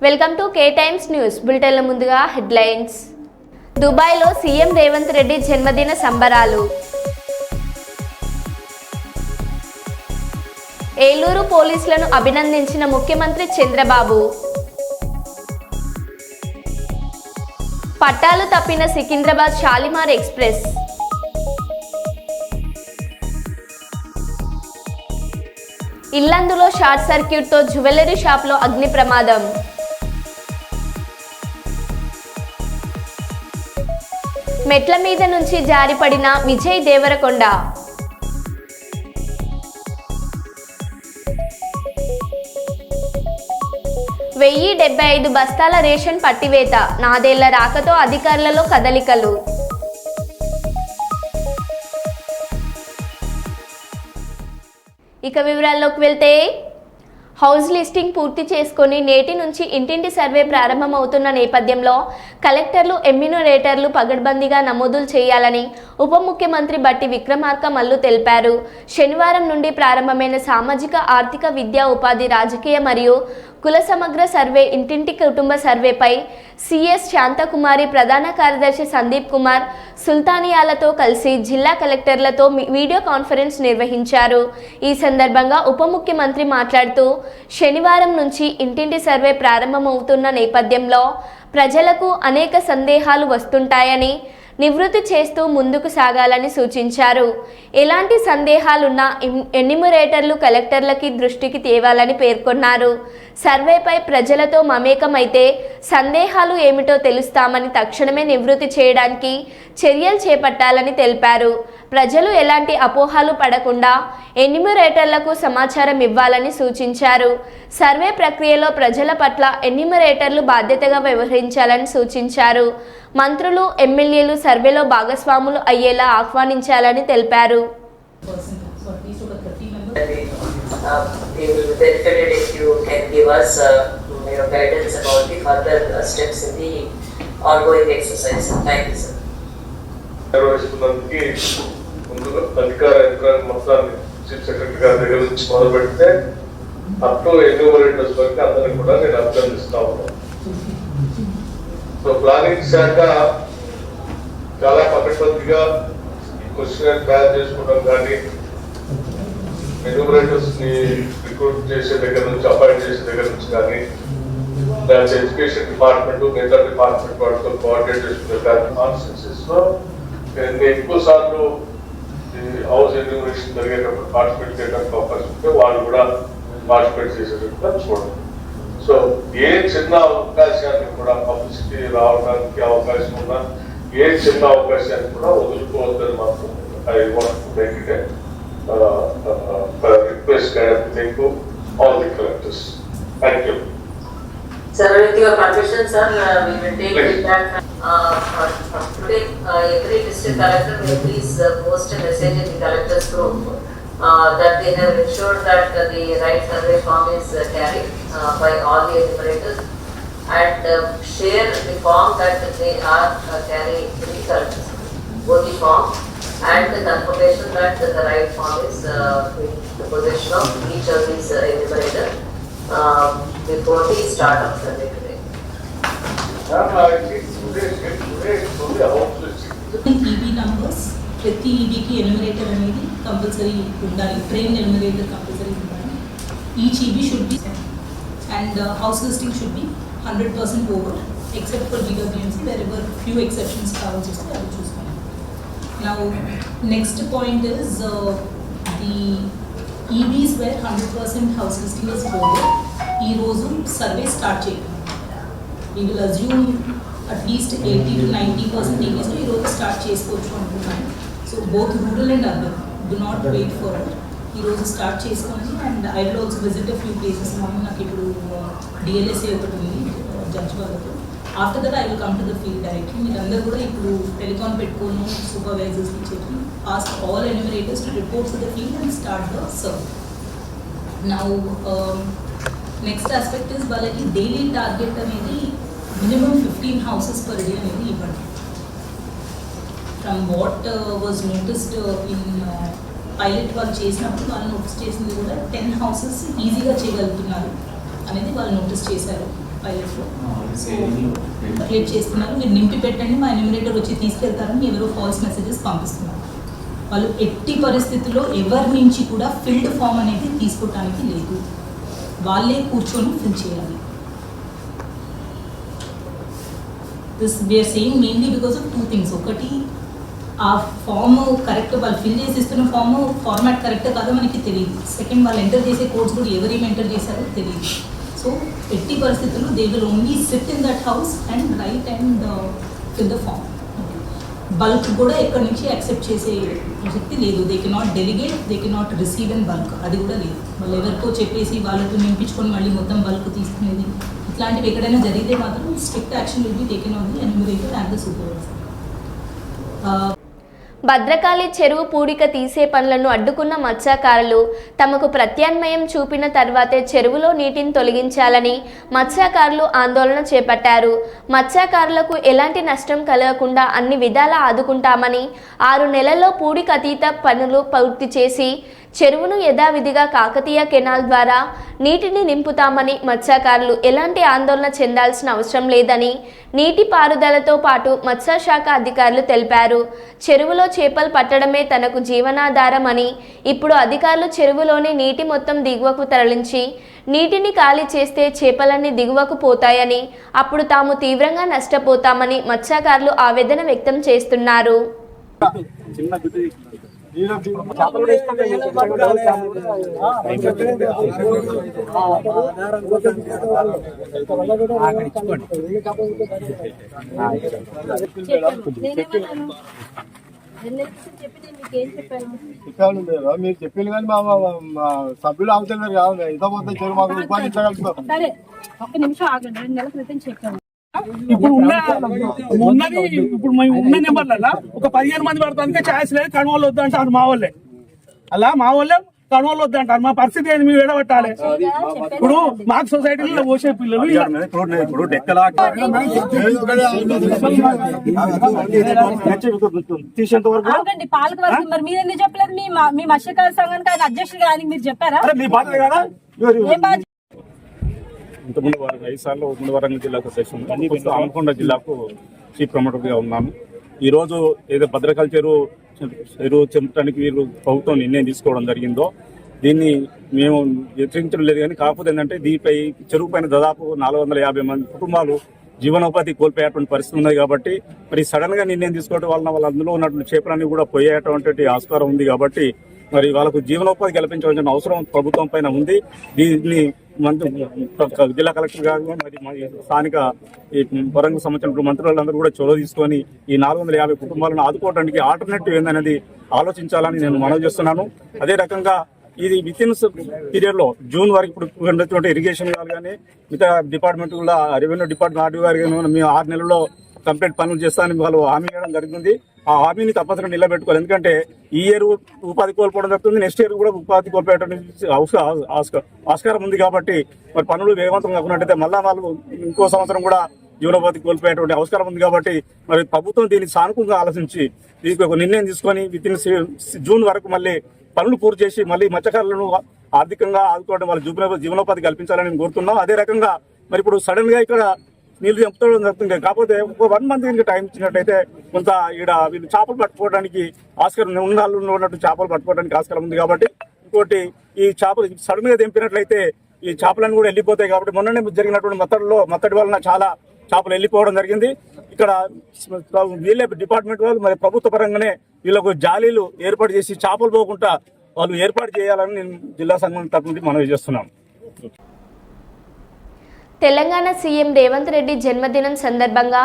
Welcome to K Times News బులెటిన్ల ముందుగా headlines. దుబాయ్లో సీఎం రేవంత్ రెడ్డి జన్మదిన సంబరాలు. ఏలూరు పోలీసులను అభినందించిన ముఖ్యమంత్రి చంద్రబాబు. పట్టాలు తప్పిన సికింద్రాబాద్ షాలిమార్ ఎక్స్ప్రెస్. ఇల్లందులో షార్ట్ సర్క్యూట్తో జ్యువెలరీ షాప్లో అగ్ని ప్రమాదం. మెట్ల మీద నుంచి జారిపడిన విజయ్ దేవరకొండ. వెయ్యి 75 బస్తాల రేషన్ పట్టివేత. నాదేళ్ల రాకతో అధికారులలో కదలికలు. ఇక వివరాల్లోకి వెళ్తే, హౌస్ లిస్టింగ్ పూర్తి చేసుకొని నేటి నుంచి ఇంటింటి సర్వే ప్రారంభమవుతున్న నేపథ్యంలో కలెక్టర్లు, ఎమ్యూనరేటర్లు పగడ్బందీగా నమోదులు చేయాలని ఉప ముఖ్యమంత్రి బట్టి విక్రమార్క మల్లు తెలిపారు. శనివారం నుండి ప్రారంభమైన సామాజిక, ఆర్థిక, విద్యా, ఉపాధి, రాజకీయ మరియు కుల సమగ్ర సర్వే ఇంటింటి కుటుంబ సర్వేపై సిఎస్ శాంతకుమారి, ప్రధాన కార్యదర్శి సందీప్ కుమార్ సుల్తానియాలతో కలిసి జిల్లా కలెక్టర్లతో వీడియో కాన్ఫరెన్స్ నిర్వహించారు. ఈ సందర్భంగా ఉప ముఖ్యమంత్రి మాట్లాడుతూ, శనివారం నుంచి ఇంటింటి సర్వే ప్రారంభమవుతున్న నేపథ్యంలో ప్రజలకు అనేక సందేహాలు వస్తుంటాయని, నివృత్తి చేస్తూ ముందుకు సాగాలని సూచించారు. ఎలాంటి సందేహాలున్నా ఎన్యూమరేటర్లు కలెక్టర్లకి దృష్టికి తేవాలని పేర్కొన్నారు. సర్వేపై ప్రజలతో మమేకమైతే సందేహాలు ఏమిటో తెలుస్తామని, తక్షణమే నివృత్తి చేయడానికి చర్యలు చేపట్టాలని తెలిపారు. ప్రజలు ఎలాంటి అపోహలు పడకుండా ఎన్యూమరేటర్లకు సమాచారం ఇవ్వాలని సూచించారు. సర్వే ప్రక్రియలో ప్రజల పట్ల ఎన్యూమరేటర్లు బాధ్యతగా వ్యవహరించాలని సూచించారు. మంత్రులు, ఎమ్మెల్యేలు సర్వేలో భాగస్వాములు అయ్యేలా ఆహ్వానించాలని తెలిపారు. We will be benefited if you can give us guidance about the further steps in the ongoing exercise. Thank you, sir. ముందుగా అధికార యంత్రాంగం మొత్తాన్ని చీఫ్ సెక్రటరీ గారి దగ్గర నుంచి మొదలు పెడితే అప్ టు ఎన్యూమరేటర్స్ వరకు అందరినీ కూడా నేను అభినందిస్తా ఉన్నాను. సో ప్లానింగ్ శాఖ చాలా పకడ్బందీగా క్వశ్చన్ తయారు చేసుకోవడం కానీ, ఎన్యూమరేటర్స్ ని రిక్రూట్ చేసే దగ్గర నుంచి, అపాయింట్ చేసే దగ్గర నుంచి కానీ, దాని ఎడ్యుకేషన్ డిపార్ట్మెంట్, మిగతా డిపార్ట్మెంట్ వాటితో కోఆర్డినేట్ చేసుకునే కాన్స్టిట్యూన్సీస్ లో నేను ఎక్కువ సార్లు హౌస్ ఎన్యూమరేషన్ జరిగేటప్పుడు పార్టిసిపేట్ చేయడానికి అవకాశం ఉంటే వాళ్ళు కూడా పార్టిసిపేట్ చేసేటట్టుగా చూడండి. సో ఏ చిన్న అవకాశాన్ని కూడా, పబ్లిసిటీ రావడానికి అవకాశం ఉన్నా ఏ చిన్న అవకాశాన్ని కూడా వదులుకోవద్దని మాత్రం I want to make it request everything to all the collectors. Thank you. Sir, with your permission, sir, we will take feedback. Today, every district collector will please post a message in the collector's group that they have ensured that the right survey form is carried by all the enumerators, and share the form that they are carrying to the collectors, both the form and the confirmation that the right form is in the possession of each of these enumerators before the start of survey today. EB numbers, ప్రతి ఈబీకి enumerator అనేది compulsory ఉండాలి. Train enumerator compulsory ఉండాలి. Each EB should be and house listing should be 100% over except for DWMC, wherever few exceptions కావాల్సి వస్తే అవి చూసుకోవాలి. Now, next point is the EBs where 100% house listing is over. ఈ రోజు survey start చేయాలి. We will assume at least 80 to 90% EBs ఈ రోజు start చేసుకోవచ్చు అనుకుంటున్నాను. So both rural and urban, do not wait for it. ఈ రోజు start చేసుకోండి. And I will also visit a few places. నాకు ఇప్పుడు DLSA ఒకటి ఉంది జడ్జివాళ్ళతో. After that I will come to the field directly. మీరందరూ కూడా ఇప్పుడు టెలికాన్ పెట్టుకోను, సూపర్వైజర్స్కి చెప్పి ask all enumerators to report to the field and start the survey. Now next aspect is వాళ్ళకి డైలీ టార్గెట్ అనేది మినిమం 15 హౌసెస్ పర్ డే అనేది ఇవ్వండి. From what was noticed in pilot వాళ్ళు చేసినప్పుడు వాళ్ళు నోటీస్ చేసింది కూడా 10 హౌసెస్ ఈజీగా చేయగలుగుతున్నారు అనేది వాళ్ళు నోటీస్ చేశారు. పైలట్లో క్రియేట్ చేస్తున్నారు. మీరు నింపి పెట్టండి, మా ఎన్యూమరేటర్ వచ్చి తీసుకెళ్తారని ఎవరో ఫాల్స్ మెసేజెస్ పంపిస్తున్నారు. వాళ్ళు ఎట్టి పరిస్థితుల్లో ఎవరి నుంచి కూడా ఫిల్డ్ ఫామ్ అనేది తీసుకోవటానికి లేదు, వాళ్ళే కూర్చొని ఫిల్ చేయాలి. This we are saying mainly because of 2 things. ఒకటి, ఆ ఫామ్ కరెక్ట్ వాళ్ళు ఫిల్ చేసి ఇస్తున్న ఫామ్ ఫార్మాట్ కరెక్ట్ కాదో మనకి తెలియదు. సెకండ్, వాళ్ళు ఎంటర్ చేసే కోడ్స్ కూడా ఎవరేమి ఎంటర్ చేశారో తెలియదు. సో ఎట్టి పరిస్థితుల్లో they will only sit in that house and write and fill the form. Bulk కూడా ఎక్కడి నుంచి యాక్సెప్ట్ చేసే శక్తి లేదు. They cannot delegate, they cannot receive and bulk, అది కూడా లేదు. వాళ్ళు ఎవరికో చెప్పేసి వాళ్ళతో నింపించుకొని మళ్ళీ మొత్తం బల్క్ తీసుకునేది ఇట్లాంటివి ఎక్కడైనా జరిగితే మాత్రం strict action will be taken on the enumerator and the supervisor. Bhadrakali చెరువు పూడిక తీసే పనులను అడ్డుకున్న మత్స్యకారులు తమకు ప్రత్యామ్నాయం చూపిన తర్వాతే చెరువులో నీటిని తొలగించాలని మత్స్యకారులు ఆందోళన చేపట్టారు. మత్స్యకారులకు ఎలాంటి నష్టం కలగకుండా అన్ని విధాలా ఆదుకుంటామని 6 నెలల్లో పూడిక అతీత పనులు పూర్తి చేసి చెరువును యథావిధిగా కాకతీయ కెనాల్ ద్వారా నీటిని నింపుతామని మత్స్యకారులు ఎలాంటి ఆందోళన చెందాల్సిన అవసరం లేదని నీటిపారుదలతో పాటు మత్స్యశాఖ అధికారులు తెలిపారు. చెరువులో చేపలు పట్టడమే తనకు జీవనాధారం అని, ఇప్పుడు అధికారులు చెరువులోని నీటి మొత్తం దిగువకు తరలించి నీటిని ఖాళీ చేస్తే చేపలన్నీ దిగువకు పోతాయని, అప్పుడు తాము తీవ్రంగా నష్టపోతామని మత్స్యకారులు ఆవేదన వ్యక్తం చేస్తున్నారు. మీరు చెప్పింది కానీ మా సభ్యులు అవుతున్నారు కాదు, ఇంత మొత్తం చెరువు మాకు ఉపాధించగలుగుతాం. సరే ఒక్క నిమిషం ఆగండి, 2 నెలల క్రితం చెప్పాము. ఇప్పుడు ఉన్నది ఇప్పుడు మేము ఉన్న నెంబర్లలో ఒక 15 మంది పడుతుంది ఛాయిస్ లేదు. కణవాళ్ళు వద్దు అంటారు మా వాళ్ళే, అలా మా వాళ్ళే కణవాళ్ళు వద్దు అంటారు. మా పరిస్థితి ఏంటి? మేము ఎడబట్టాలి. ఇప్పుడు మాకు సొసైటీలో పోసే పిల్లలు తీసేంత వరకు పాలక వర్గం మరి మీరు ఎందుకు చెప్పలేదు? మీ మత్స్యకార సంఘానికి ఆయన అధ్యక్షుడు కానీ మీరు చెప్పారా? మీ బాధ్యత కదా. ఏం బాధ్యత? ఇంతకుముందు 5 సార్లు ఉమ్మడి వరంగల్ జిల్లాకు సెషన్, హన్మకొండ జిల్లాకు చీఫ్ ప్రమోటర్గా ఉన్నాను. ఈరోజు ఏదో భద్రకాళి చెరువు చెంపడానికి వీరు ప్రభుత్వం నిర్ణయం తీసుకోవడం జరిగిందో దీన్ని మేము వ్యతిరేకించడం లేదు. కానీ కాకపోతే ఏంటంటే దీనిపై చెరువు పైన దాదాపు 450 మంది కుటుంబాలు జీవనోపాధి కోల్పోయేటువంటి పరిస్థితి ఉన్నది. కాబట్టి మరి సడన్ గా నిర్ణయం తీసుకోవడం వలన వాళ్ళ అందులో ఉన్నటువంటి చేపలన్నీ కూడా పోయేటువంటి ఆస్కారం ఉంది. కాబట్టి మరి వాళ్ళకు జీవనోపాధి కల్పించవలసిన అవసరం ప్రభుత్వం పైన ఉంది. దీన్ని జిల్లా కలెక్టర్ గారు మరి స్థానిక వరంగల్ సంబంధించిన మంత్రులందరూ కూడా చొరవ తీసుకొని ఈ 450 కుటుంబాలను ఆదుకోవడానికి ఆల్టర్నేటివ్ ఏందనేది ఆలోచించాలని నేను మనవి చేస్తున్నాను. అదే రకంగా ఇది వితిన్ పీరియడ్ లో జూన్ వరకు ఇప్పుడు ఇరిగేషన్ గారు కానీ మిగతా డిపార్ట్మెంట్ కూడా రెవెన్యూ డిపార్ట్మెంట్ ఆర్డీ గారు కానీ మేము 6 నెలల్లో కంప్లీట్ పనులు చేస్తానని వాళ్ళు హామీ ఇవ్వడం జరిగింది. ఆ హామీని తప్పనిసరిగా నిలబెట్టుకోవాలి. ఎందుకంటే ఈ ఇయర్ ఉపాధి కోల్పోవడం జరుగుతుంది, నెక్స్ట్ ఇయర్ కూడా ఉపాధి కోల్పోయేటువంటి ఆస్కారం ఉంది. కాబట్టి మరి పనులు వేగవంతం కాకున్నట్టయితే మళ్ళా వాళ్ళు ఇంకో సంవత్సరం కూడా జీవనోపాధి కోల్పోయేటువంటి ఆస్కారం ఉంది. కాబట్టి మరి ప్రభుత్వం దీన్ని సానుకూలంగా ఆలోచించి దీనికి ఒక నిర్ణయం తీసుకొని విత్ ఇన్ జూన్ వరకు మళ్ళీ పనులు పూర్తి చేసి మళ్ళీ మత్స్యకారులను ఆర్థికంగా ఆదుకోవడం వాళ్ళ జీవనోపాధి కల్పించాలని మేము కోరుతున్నాం. అదే రకంగా మరి ఇప్పుడు సడన్ గా ఇక్కడ నీళ్లు చంపుకోవడం జరుగుతుంది. కాకపోతే 1 మంత్ ఇంకా టైం ఇచ్చినట్టయితే కొంత ఇక్కడ వీళ్ళు చేపలు పట్టుకోవడానికి ఆస్కారం ఉన్నట్టు చేపలు పట్టుకోవడానికి ఆస్కారం ఉంది. కాబట్టి ఇంకోటి ఈ చేపలు సడన్ గా తెంపినట్లయితే ఈ చేపలను కూడా వెళ్ళిపోతాయి. కాబట్టి మొన్ననే జరిగినటువంటి మత్తడి వలన చాలా చేపలు వెళ్ళిపోవడం జరిగింది. ఇక్కడ వీళ్ళే డిపార్ట్మెంట్ వాళ్ళు మరి ప్రభుత్వ పరంగానే వీళ్ళకు జాలీలు ఏర్పాటు చేసి చేపలు పోకుండా వాళ్ళు ఏర్పాటు చేయాలని నేను జిల్లా సంఘం తరఫు నుండి మనవి చేస్తున్నాం. తెలంగాణ సీఎం రేవంత్ రెడ్డి జన్మదినం సందర్భంగా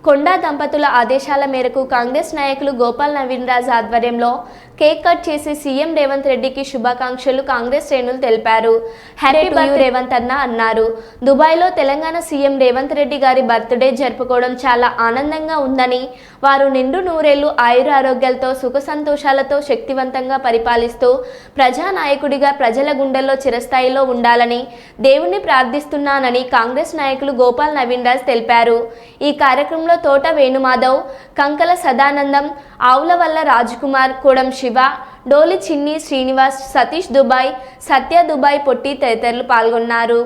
కొండా దంపతుల ఆదేశాల మేరకు కాంగ్రెస్ నాయకులు గోపాల్ నవీన్ రాజ్ ఆధ్వర్యంలో కేక్ కట్ చేసి సీఎం రేవంత్ రెడ్డికి శుభాకాంక్షలు కాంగ్రెస్ శ్రేణులు తెలిపారు. హ్యాపీ బర్త్డే రేవంత్ అన్న అన్నారు. దుబాయ్లో తెలంగాణ సీఎం రేవంత్ రెడ్డి గారి బర్త్డే జరుపుకోవడం చాలా ఆనందంగా ఉందని, వారు నిండు నూరేళ్లు ఆయుర ఆరోగ్యాలతో సుఖ సంతోషాలతో శక్తివంతంగా పరిపాలిస్తూ ప్రజానాయకుడిగా ప్రజల గుండెల్లో చిరస్థాయిలో ఉండాలని దేవుణ్ణి ప్రార్థిస్తున్నానని కాంగ్రెస్ నాయకులు గోపాల్ నవీన్ రాజ్ తెలిపారు. ఈ కార్యక్రమంలో తోట వేణుమాధవ్, కంకల సదానందం, ఆవులవల్ల రాజ్కుమార్, కోడం శివ, డోలి చిన్ని శ్రీనివాస్, సతీష్ దుబాయ్, సత్య దుబాయ్ పొట్టి తదితరులు పాల్గొన్నారు.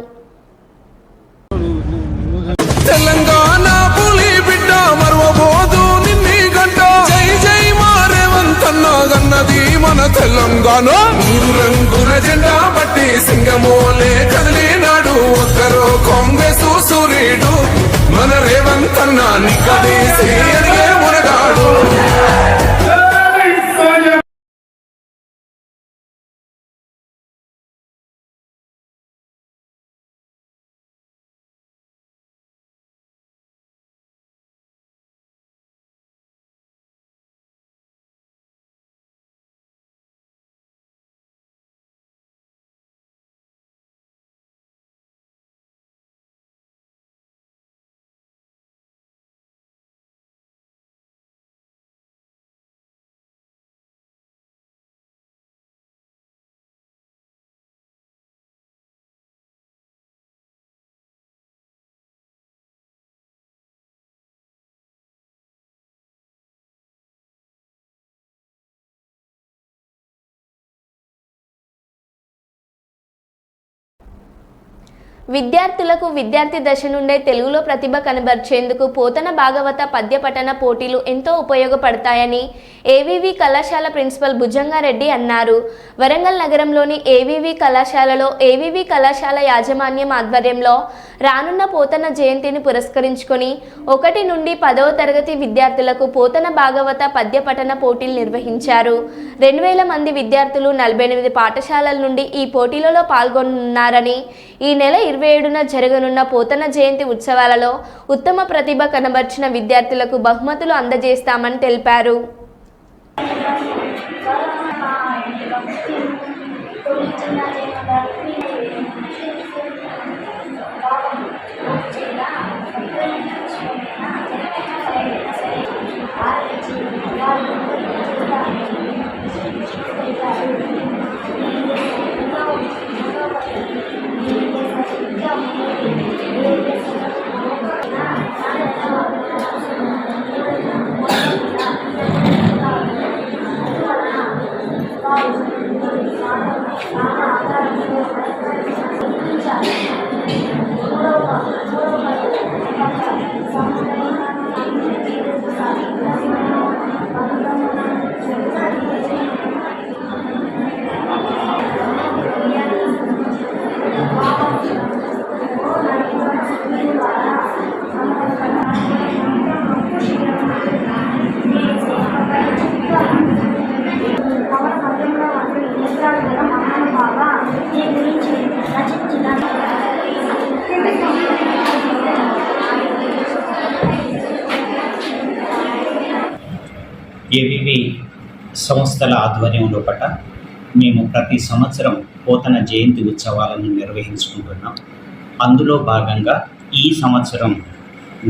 జెండా మరవబోదు నిన్ని గంట జై జై మా రేవంత్ అన్న గన్నది మన తెలంగాణ మూడు రంగుల జెండా బట్టి సింగమోలే కదిలినాడు ఒక్కరో కాంగ్రెస్ సూర్యుడు మన రేవంత్ అన్న నిక్కడేసి ఎదిగే మునగాడు. విద్యార్థులకు విద్యార్థి దశ నుండే తెలుగులో ప్రతిభ కనబర్చేందుకు పోతన భాగవత పద్య పఠన పోటీలు ఎంతో ఉపయోగపడతాయని ఏవీవీ కళాశాల ప్రిన్సిపల్ భుజంగారెడ్డి అన్నారు. వరంగల్ నగరంలోని ఏవీవీ కళాశాలలో ఏవీవీ కళాశాల యాజమాన్యం ఆధ్వర్యంలో రానున్న పోతన జయంతిని పురస్కరించుకొని 1 నుండి 10వ తరగతి విద్యార్థులకు పోతన భాగవత పద్య పఠన పోటీలు నిర్వహించారు. 2000 మంది విద్యార్థులు 48 పాఠశాలల నుండి ఈ పోటీలలో పాల్గొన్నారని ఈ నెల 27న జరగనున్న పోతన జయంతి ఉత్సవాలలో ఉత్తమ ప్రతిభ కనబర్చిన విద్యార్థులకు బహుమతులు అందజేస్తామని తెలిపారు. ఏవీవీ సంస్థల ఆధ్వర్యంలో పట్ల మేము ప్రతి సంవత్సరం పోతన జయంతి ఉత్సవాలను నిర్వహించుకుంటున్నాం. అందులో భాగంగా ఈ సంవత్సరం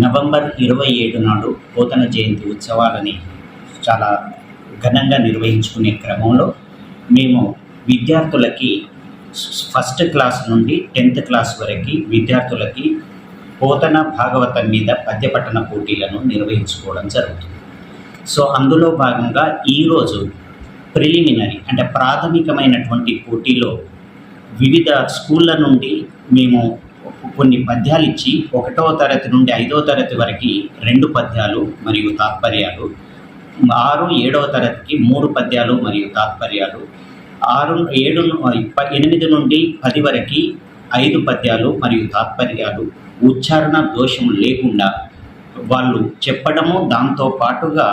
నవంబర్ 27 నాడు పోతన జయంతి ఉత్సవాలని చాలా ఘనంగా నిర్వహించుకునే క్రమంలో మేము విద్యార్థులకి 1st క్లాస్ నుండి 10th క్లాస్ వరకు విద్యార్థులకి పోతన భాగవతం మీద పద్యపఠన పోటీలను నిర్వహించుకోవడం జరుగుతుంది. సో అందులో భాగంగా ఈరోజు ప్రిలిమినరీ అంటే ప్రాథమికమైనటువంటి పోటీలో వివిధ స్కూళ్ళ నుండి మేము కొన్ని పద్యాలు ఇచ్చి 1వ తరగతి నుండి 5వ తరగతి వరకు 2 పద్యాలు మరియు తాత్పర్యాలు, 6, 7వ తరగతికి 3 పద్యాలు మరియు తాత్పర్యాలు, 8 నుండి 10 వరకు 5 పద్యాలు మరియు తాత్పర్యాలు ఉచ్చారణ దోషం లేకుండా వాళ్ళు చెప్పడము, దాంతో పాటుగా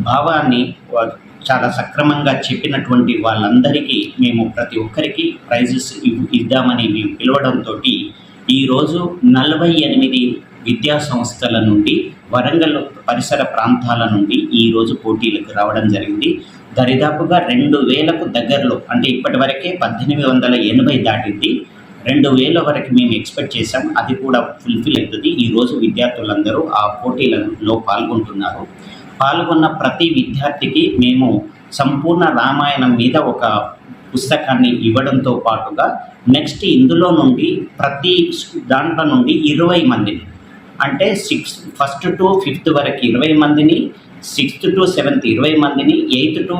భావాన్ని చాలా సక్రమంగా చెప్పినటువంటి వాళ్ళందరికీ మేము ప్రతి ఒక్కరికి ప్రైజెస్ ఇద్దామని మేము పిలవడంతో ఈరోజు 48 విద్యా సంస్థల నుండి వరంగల్ పరిసర ప్రాంతాల నుండి ఈరోజు పోటీలకు రావడం జరిగింది. దరిదాపుగా 2000కు దగ్గరలో, అంటే ఇప్పటి వరకే 1880 దాటింది. 2000 వరకు మేము ఎక్స్పెక్ట్ చేసాం. అది కూడా ఫుల్ఫిల్ అవుతుంది. ఈరోజు విద్యార్థులందరూ ఆ పోటీలలో పాల్గొంటున్నారు. పాల్గొన్న ప్రతి విద్యార్థికి మేము సంపూర్ణ రామాయణం మీద ఒక పుస్తకాన్ని ఇవ్వడంతో పాటుగా నెక్స్ట్ ఇందులో నుండి ప్రతి దాంట్లో నుండి 20 మందిని, అంటే 1st to 5th వరకు 20 మందిని, 6th to 7th 20 మందిని, 8th to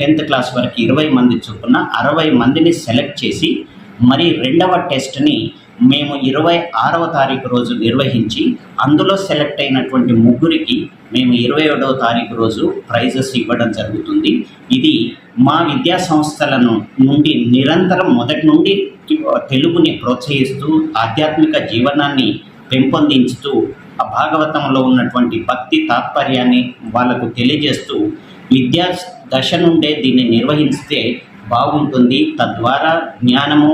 10th క్లాస్ వరకు 20 మంది చొప్పున 60 మందిని సెలెక్ట్ చేసి మరి 2వ టెస్ట్ని మేము 26వ తారీఖు రోజు నిర్వహించి అందులో సెలెక్ట్ అయినటువంటి ముగ్గురికి మేము 27వ తారీఖు రోజు ప్రైజెస్ ఇవ్వడం జరుగుతుంది. ఇది మా విద్యా సంస్థలను నుండి నిరంతరం మొదటి నుండి తెలుగుని ప్రోత్సహిస్తూ ఆధ్యాత్మిక జీవనాన్ని పెంపొందించుతూ ఆ భాగవతంలో ఉన్నటువంటి భక్తి తాత్పర్యాన్ని వాళ్ళకు తెలియజేస్తూ విద్యా దశ నుండే దీన్ని నిర్వహిస్తే బాగుంటుంది. తద్వారా జ్ఞానము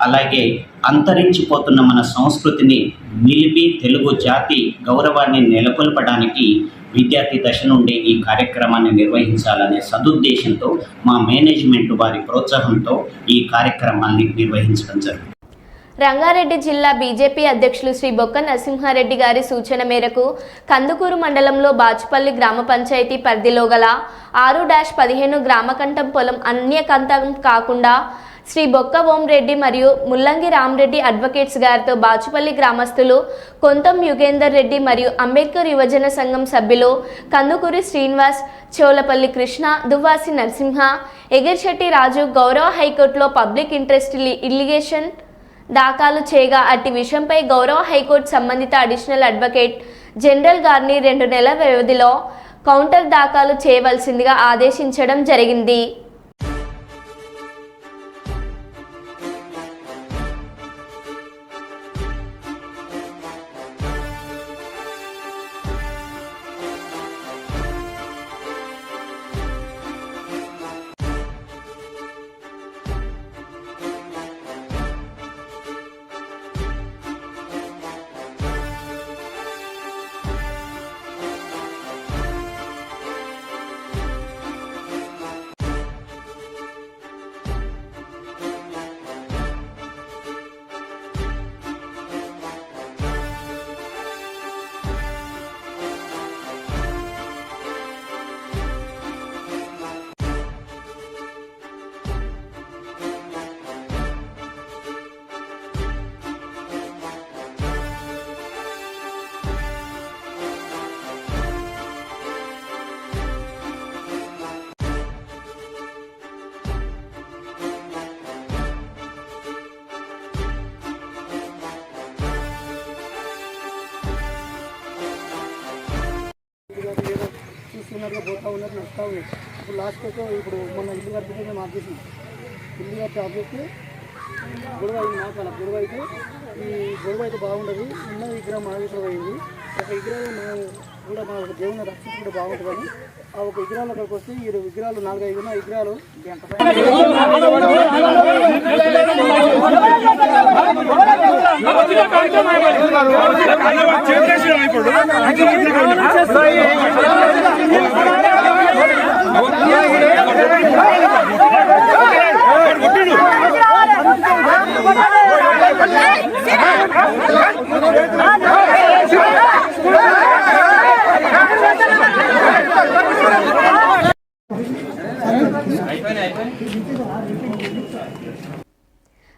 అలాగే అంతరించిపోతున్న మన సంస్కృతిని నిలిపి తెలుగు జాతి గౌరవాన్ని నెలకొల్పడానికి విద్యార్థి దశ నుండి ఈ కార్యక్రమాన్ని నిర్వహించాలనే సదుద్దేశంతో మా మేనేజ్మెంట్ వారి ప్రోత్సాహంతో ఈ కార్యక్రమాన్ని నిర్వహించడం జరుగుతుంది. రంగారెడ్డి జిల్లా బీజేపీ అధ్యక్షులు శ్రీ బొక్క నరసింహారెడ్డి గారి సూచన మేరకు కందుకూరు మండలంలో బాచుపల్లి గ్రామ పంచాయతీ పరిధిలో గల 6-15 గ్రామకంఠం పొలం అన్యకంఠం కాకుండా శ్రీ బొక్క ఓంరెడ్డి మరియు ముల్లంగి రామరెడ్డి అడ్వకేట్స్ గారితో బాచుపల్లి గ్రామస్తులు కొంతం యుగేందర్ రెడ్డి మరియు అంబేద్కర్ యువజన సంఘం సభ్యులు కందుకూరి శ్రీనివాస్, చోలపల్లి కృష్ణ, దువ్వాసి నరసింహ, ఎగిర్శెట్టి రాజు గౌరవ హైకోర్టులో పబ్లిక్ ఇంట్రెస్ట్ ఇల్లిగేషన్ దాఖలు చేయగా అట్టి విషయంపై గౌరవ హైకోర్టు సంబంధిత అడిషనల్ అడ్వకేట్ జనరల్ గారిని 2 నెలల వ్యవధిలో కౌంటర్ దాఖలు చేయవలసిందిగా ఆదేశించడం జరిగింది. చూస్తున్నట్టుగా పోతా ఉన్నారు, నడుస్తూ ఉన్నాయి. ఇప్పుడు లాస్ట్కి ఇప్పుడు మొన్న ఇల్లు కట్టుకుంటే మేము ఆపేసింది. ఇల్లు కట్టి ఆపేస్తే గొడవ అయింది. మాకు గొడవ అయితే ఈ గొడవ అయితే బాగుండదు. ఉన్న విగ్రహం మా విగ్రహం అయింది. ఒక విగ్రహం మేము కూడా మా దేవుని రక్షించుకుంటే బాగుంటుందని ఆ ఒక విగ్రహాలు అక్కడికి వస్తే ఈ విగ్రహాలు 4-5 ఉన్న విగ్రహాలు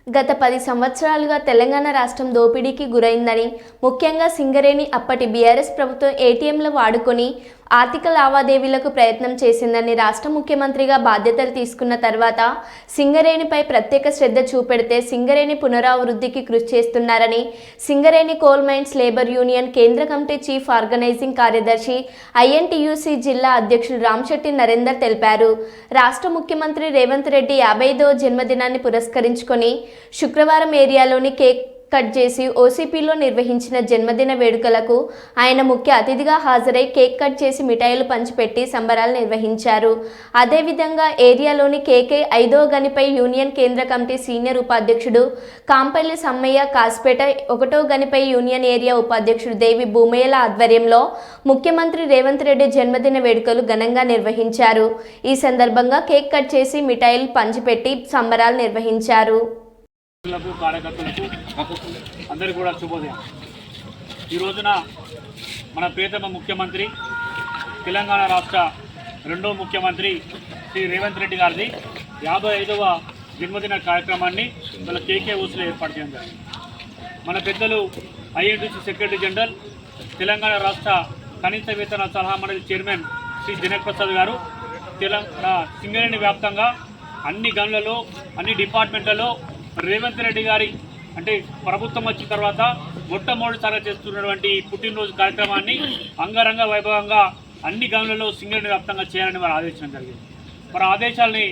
గత 10 సంవత్సరాలుగా తెలంగాణ రాష్ట్రం దోపిడీకి గురైందని, ముఖ్యంగా సింగరేణి అప్పటి బీఆర్ఎస్ ప్రభుత్వం ఏటీఎంలు వాడుకొని ఆర్థిక లావాదేవీలకు ప్రయత్నం చేసిందని రాష్ట్ర ముఖ్యమంత్రిగా బాధ్యతలు తీసుకున్న తర్వాత సింగరేణిపై ప్రత్యేక శ్రద్ధ చూపెడితే సింగరేణి పునరావృద్ధికి కృషి చేస్తున్నారని Singareni coal mines labour union కేంద్ర కమిటీ చీఫ్ ఆర్గనైజింగ్ కార్యదర్శి ఐఎన్టీయూసీ జిల్లా అధ్యక్షుడు రామశెట్టి నరేందర్ తెలిపారు. రాష్ట్ర ముఖ్యమంత్రి రేవంత్ రెడ్డి 55వ జన్మదినాన్ని పురస్కరించుకొని శుక్రవారం ఏరియాలోని కేక్ కట్ చేసి ఓసీపీలో నిర్వహించిన జన్మదిన వేడుకలకు ఆయన ముఖ్య అతిథిగా హాజరై కేక్ కట్ చేసి మిఠాయిలు పంచిపెట్టి సంబరాలు నిర్వహించారు. అదేవిధంగా ఏరియాలోని కేకే 5వ గనిపై యూనియన్ కేంద్ర కమిటీ సీనియర్ ఉపాధ్యక్షుడు కాంపల్లి సమ్మయ్య, కాసిపేట 1వ గనిపై యూనియన్ ఏరియా ఉపాధ్యక్షుడు దేవి భూమయ్యల ఆధ్వర్యంలో ముఖ్యమంత్రి రేవంత్ రెడ్డి జన్మదిన వేడుకలు ఘనంగా నిర్వహించారు. ఈ సందర్భంగా కేక్ కట్ చేసి మిఠాయిలు పంచిపెట్టి సంబరాలు నిర్వహించారు. కార్యకర్తలకు అందరికీ కూడా శుభోదయం. ఈ రోజున మన ప్రియతమ ముఖ్యమంత్రి, తెలంగాణ రాష్ట్ర 2వ ముఖ్యమంత్రి శ్రీ రేవంత్ రెడ్డి గారిది 55వ జన్మదిన కార్యక్రమాన్ని మన కేకే ఊసులో ఏర్పాటు చేయడం జరిగింది. మన పెద్దలు ఐఎన్టీసీ సెక్రటరీ జనరల్, తెలంగాణ రాష్ట్ర కనీస వేతన సలహా మండలి చైర్మన్ శ్రీ జనక్ ప్రసాద్ గారు తెలంగాణ సింగరేణి వ్యాప్తంగా అన్ని గనులలో, అన్ని డిపార్ట్మెంట్లలో రేవంత్ రెడ్డి గారి అంటే ప్రభుత్వం వచ్చిన తర్వాత మొట్టమొదటిసారిగా చేస్తున్నటువంటి పుట్టినరోజు కార్యక్రమాన్ని అంగరంగ వైభవంగా అన్ని గనులలో సింగరేణి వ్యాప్తంగా చేయాలని వారు ఆదేశించడం జరిగింది. మరి ఆదేశాలని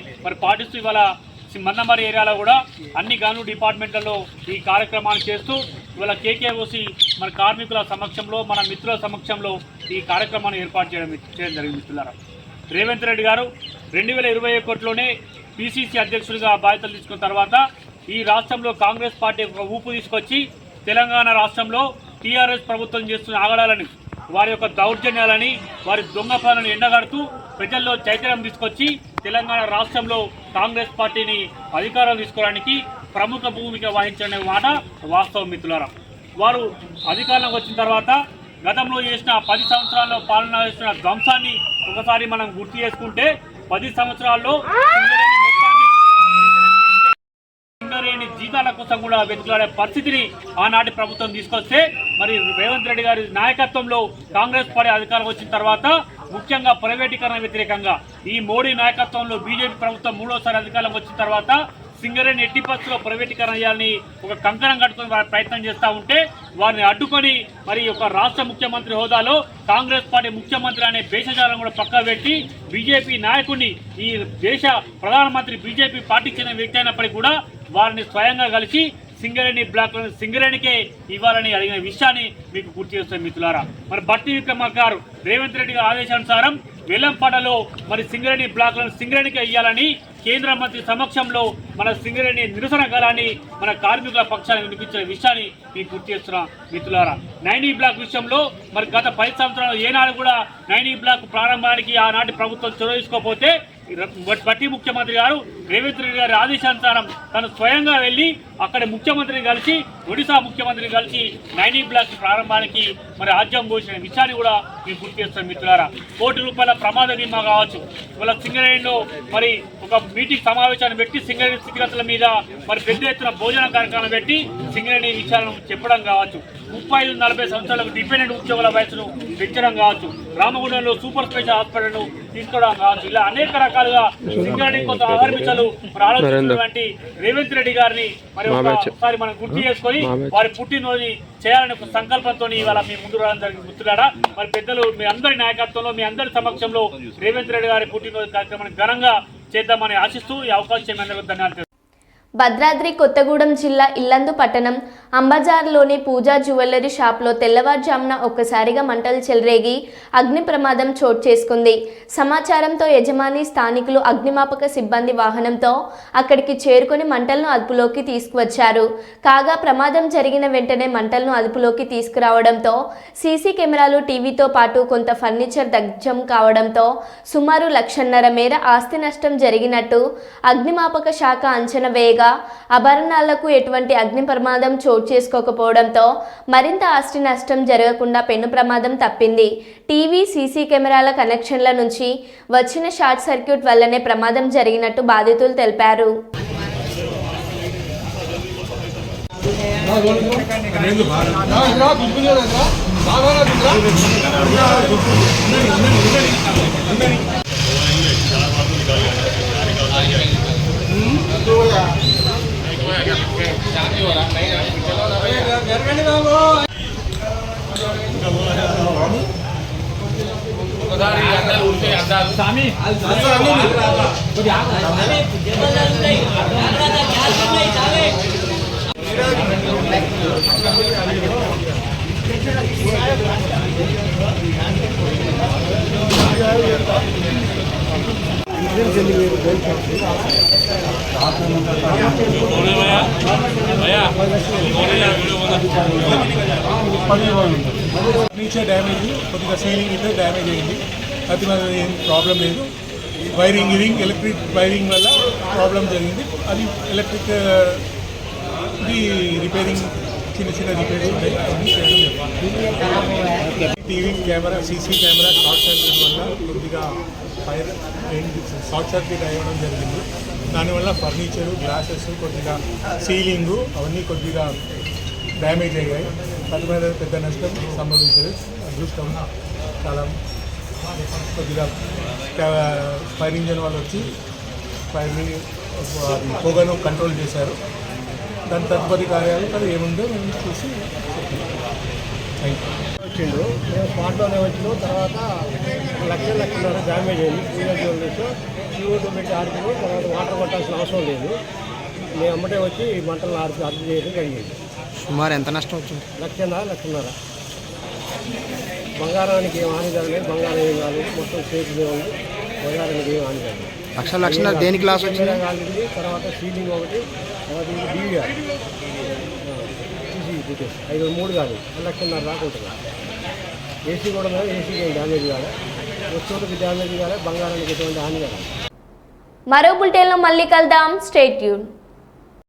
పాటిస్తూ ఇవాళ మన్నమరి ఏరియాలో కూడా అన్ని గను డిపార్ట్మెంట్లలో ఈ కార్యక్రమాన్ని చేస్తూ ఇవాళ కేకేఓసి మన కార్మికుల సమక్షంలో మన మిత్రుల సమక్షంలో ఈ కార్యక్రమాన్ని ఏర్పాటు చేయడం జరిగింది. మిత్రులారా, రేవంత్ రెడ్డి గారు 2021లోనే పిసిసి అధ్యక్షుడిగా బాధ్యతలు తీసుకున్న తర్వాత ఈ రాష్ట్రంలో కాంగ్రెస్ పార్టీ ఒక ఊపు తీసుకొచ్చి తెలంగాణ రాష్ట్రంలో టీఆర్ఎస్ ప్రభుత్వం చేస్తున్న ఆగడాలని, వారి యొక్క దౌర్జన్యాలని, వారి దొంగ పనులను ఎండగడుతూ ప్రజల్లో చైతన్యం తీసుకొచ్చి తెలంగాణ రాష్ట్రంలో కాంగ్రెస్ పార్టీని అధికారం తీసుకోవడానికి ప్రముఖ భూమిక వహించనే మాట వాస్తవం. మిత్రులారా, వారు అధికారంలోకి వచ్చిన తర్వాత గతంలో చేసిన 10 సంవత్సరాల్లో పాలన చేసిన ధ్వంసాన్ని ఒకసారి మనం గుర్తు చేసుకుంటే 10 సంవత్సరాల్లో సింగరేణి జీతాల కోసం కూడా వెతుకులాడే పరిస్థితిని ఆనాటి ప్రభుత్వం తీసుకొస్తే మరి రేవంత్ రెడ్డి గారి నాయకత్వంలో కాంగ్రెస్ పార్టీ అధికారం వచ్చిన తర్వాత ముఖ్యంగా ప్రైవేటీకరణ వ్యతిరేకంగా ఈ మోడీ నాయకత్వంలో బీజేపీ ప్రభుత్వం 3వసారి అధికారం వచ్చిన తర్వాత సింగరేణి ఎట్టి పరిస్థితుల్లో ప్రైవేటీకరణ చేయాలని ఒక కంకణం కట్టుకుని వారి ప్రయత్నం చేస్తూ ఉంటే వారిని అడ్డుకొని మరి ఒక రాష్ట్ర ముఖ్యమంత్రి హోదాలో కాంగ్రెస్ పార్టీ ముఖ్యమంత్రి అనే భేషజాలను కూడా పక్క పెట్టి బీజేపీ నాయకుడిని ఈ దేశ ప్రధానమంత్రి బీజేపీ పార్టీకి చెందిన వ్యక్తి అయినప్పటికీ కూడా వారిని స్వయంగా కలిసి సింగరేణి బ్లాక్లను సింగరేణికే ఇవ్వాలని అడిగిన విషయాన్ని మీకు గుర్తు చేస్తాం. మిత్రులారా, మరి బట్టి విక్రమార్క గారు రేవంత్ రెడ్డి గారి ఆదేశానుసారం వెల్లంపాడలో మరి సింగరేణి బ్లాక్లను సింగరేణికే ఇవ్వాలని కేంద్ర మంత్రి సమక్షంలో మన సింగరేణి నిరసన గలాన్ని మన కార్మికుల పక్షాన్ని వినిపించిన విషయాన్ని మీకు గుర్తు చేస్తున్నాం. మిత్రులారా, 9E బ్లాక్ విషయంలో మరి గత 10 సంవత్సరాలు ఏనాడు కూడా 9E బ్లాక్ ప్రారంభానికి ఆనాటి ప్రభుత్వం చొరవ తీసుకోకపోతే బట్టి ముఖ్యమంత్రి గారు రేవంత్ రెడ్డి గారి ఆదేశానుసారం తను స్వయంగా వెళ్ళి అక్కడ ముఖ్యమంత్రిని కలిసి ఒడిశా ముఖ్యమంత్రిని కలిసి 9E బ్లాక్ ప్రారంభానికి మరి ఆజ్యం పోసిన విషయాన్ని కూడా మీకు గుర్తు చేస్తాం. మిత్రులారా, ₹1 కోట్ల ప్రమాద బీమా కావచ్చు, ఇవాళ సింగరేణిలో మరి ఒక మీటింగ్ సమావేశాన్ని పెట్టి సింగరేణి స్థితిగతుల మీద మరి పెద్ద ఎత్తున భోజన కార్యక్రమం పెట్టి సింగరేణి విషయాలను చెప్పడం కావచ్చు, 35-40 సంవత్సరాలకు డిపెండెంట్ ఉద్యోగుల వయసును పెంచడం కావచ్చు, రామగుండంలో సూపర్ స్పెషల్ హాస్పిటల్ను తీసుకోవడం కావచ్చు, ఇలా అనేక రకాలుగా సింగరేణి కొంత అహర్మిషలు మరి ఆలోచించినటువంటి రేవంత్ రెడ్డి గారిని మరి ఒకసారి మనం గుర్తు చేసుకొని వారి పుట్టినరోజు చేయాలని ఒక సంకల్పంతో ఇవాళ మీ ముందు రావడం జరిగింది. గుర్తులారా, మరి పెద్దలు మీ అందరి నాయకత్వంలో మీ అందరి సమక్షంలో రేవంత్ రెడ్డి గారి పుట్టినరోజు కార్యక్రమాన్ని ఘనంగా చేద్దామని ఆశిస్తూ ఈ అవకాశం అందరికీ ధన్యవాదాలు. భద్రాద్రి కొత్తగూడెం జిల్లా ఇల్లందు పట్టణం అంబజార్లోని పూజా జ్యువెలరీ షాప్లో తెల్లవారుజామున ఒక్కసారిగా మంటలు చెలరేగి అగ్ని ప్రమాదం చోటు చేసుకుంది. సమాచారంతో యజమాని స్థానికులు అగ్నిమాపక సిబ్బంది వాహనంతో అక్కడికి చేరుకొని మంటలను అదుపులోకి తీసుకువచ్చారు. కాగా ప్రమాదం జరిగిన వెంటనే మంటలను అదుపులోకి తీసుకురావడంతో సీసీ కెమెరాలు, టీవీతో పాటు కొంత ఫర్నిచర్ దగ్ధం కావడంతో సుమారు 1.5 లక్షల మేర ఆస్తి నష్టం జరిగినట్టు అగ్నిమాపక శాఖ అంచనా వేయగా ఆభరణాలకు ఎటువంటి అగ్ని ప్రమాదం చోటు చేసుకోకపోవడంతో మరింత ఆస్తి నష్టం జరగకుండా పెను ప్రమాదం తప్పింది. టీవీ, సీసీ కెమెరాల కనెక్షన్ల నుంచి వచ్చిన షార్ట్ సర్క్యూట్ వల్లనే ప్రమాదం జరిగినట్టు బాధితులు తెలిపారు. ఫర్నిచర్ డ్యామేజ్, కొద్దిగా సీలింగ్ అయితే డ్యామేజ్ అయింది. అది మరి ఏం ప్రాబ్లం లేదు. వైరింగ్ ఎలక్ట్రిక్ వైరింగ్ వల్ల ప్రాబ్లం జరిగింది. అది ఎలక్ట్రిక్ రిపేరింగ్, చిన్న రిపేర్స్ ఉంటాయి, అవన్నీ చేయడం జరిగింది. TV camera, CC camera short circuit వల్ల కొద్దిగా ఫైర్ షార్ట్ సర్క్యూట్ అవ్వడం జరిగింది. దానివల్ల ఫర్నిచరు, గ్లాసెస్, కొద్దిగా సీలింగు అవన్నీ కొద్దిగా డ్యామేజ్ అయ్యాయి. దాని మీద పెద్ద నష్టం సంభవించదు. అదృష్టం చాలా కొద్దిగా ఫైర్ ఇంజన్ వాళ్ళు వచ్చి ఫైర్ని పొగను కంట్రోల్ చేశారు. దాని తదుపరి కార్యాలు అది ఏముందో మేము చూసి థ్యాంక్ యూ. వచ్చిండు మేము స్పాట్లోనే వచ్చినాం. తర్వాత లక్షన్నర డ్యామేజ్ అయింది. పూజలు జ్యువెలరీస్ CO2 పెట్టి ఆడుతున్నాం. తర్వాత వాటర్ కొట్టాల్సిన అవసరం లేదు. మేము అమ్మటే వచ్చి ఈ మంటలను అర్థం చేయడం జరిగింది. సుమారు ఎంత నష్టం వచ్చింది? లక్షన్నర. బంగారానికి ఏం హాని జరగలేదు. బంగారం ఏం కాదు, మొత్తం సేఫ్గా ఉంది. బంగారానికి ఏం హాని జరగలేదు. లక్షన్నర దేనికి లాస్ వచ్చింది? కాలింది. తర్వాత సీలింగ్ ఒకటి, తర్వాత ఇది DVR CC ఫుటేజ్ 5-3 కాదు, 1,00,000 దాకా ఉంటుంది. ఏసీ కూడా ఏసీకి ఏం డ్యామేజ్ కాదు, వస్తువులకి డ్యామేజ్ కాదు, బంగారానికి ఎటువంటి హాని కాదు. మరో బులెటిన్లో మళ్ళీ కలుద్దాం. Stay tune.